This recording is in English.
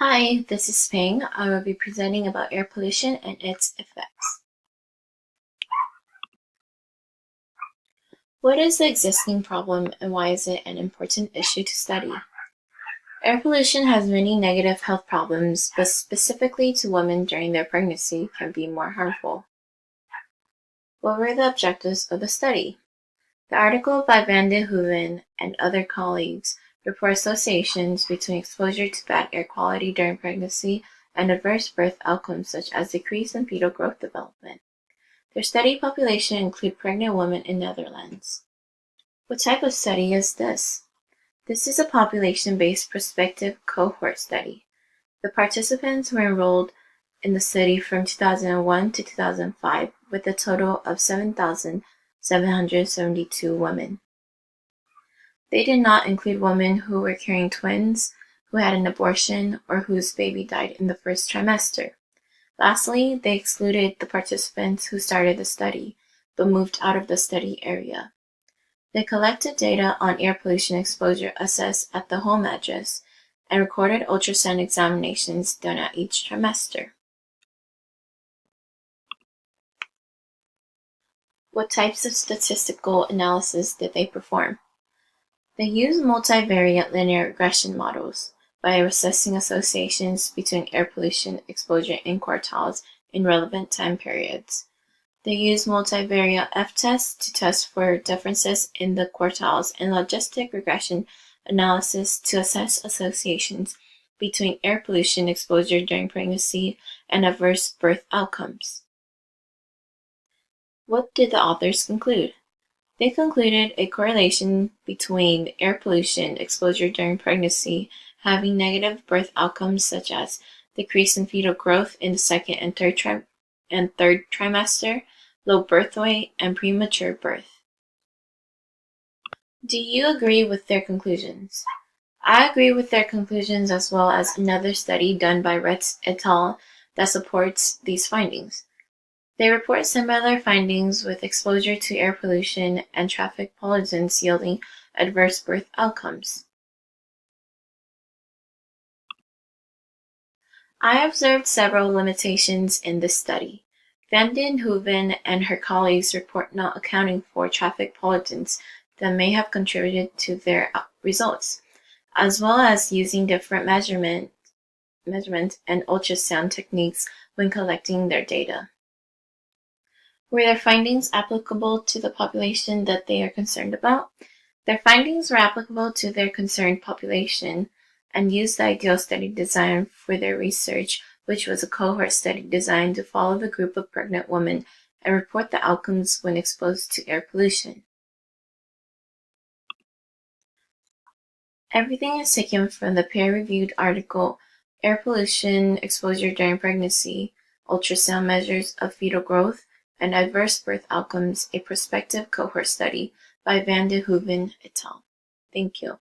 Hi, this is Ping. I will be presenting about air pollution and its effects. What is the existing problem and why is it an important issue to study? Air pollution has many negative health problems, but specifically to women during their pregnancy can be more harmful. What were the objectives of the study? The article by Van de Hoeven and other colleagues report associations between exposure to bad air quality during pregnancy and adverse birth outcomes such as decrease in fetal growth development. Their study population include pregnant women in Netherlands. What type of study is this? This is a population-based prospective cohort study. The participants were enrolled in the study from 2001 to 2005 with a total of 7,772 women. They did not include women who were carrying twins, who had an abortion, or whose baby died in the first trimester. Lastly, they excluded the participants who started the study, but moved out of the study area. They collected data on air pollution exposure assessed at the home address and recorded ultrasound examinations done at each trimester. What types of statistical analysis did they perform? They used multivariate linear regression models by assessing associations between air pollution exposure in quartiles in relevant time periods. They used multivariate F-tests to test for differences in the quartiles and logistic regression analysis to assess associations between air pollution exposure during pregnancy and adverse birth outcomes. What did the authors conclude? They concluded a correlation between air pollution exposure during pregnancy having negative birth outcomes such as decrease in fetal growth in the second and third trimester, low birth weight, and premature birth. Do you agree with their conclusions? I agree with their conclusions as well as another study done by Retz et al. That supports these findings. They report similar findings with exposure to air pollution and traffic pollutants yielding adverse birth outcomes. I observed several limitations in this study. Van den Hooven and her colleagues report not accounting for traffic pollutants that may have contributed to their results, as well as using different measurement and ultrasound techniques when collecting their data. Were their findings applicable to the population that they are concerned about? Their findings were applicable to their concerned population and used the ideal study design for their research, which was a cohort study designed to follow the group of pregnant women and report the outcomes when exposed to air pollution. Everything is taken from the peer-reviewed article, Air Pollution Exposure During Pregnancy, Ultrasound Measures of Fetal Growth, and Adverse Birth Outcomes, a Prospective Cohort Study by Van de Hooven et al. Thank you.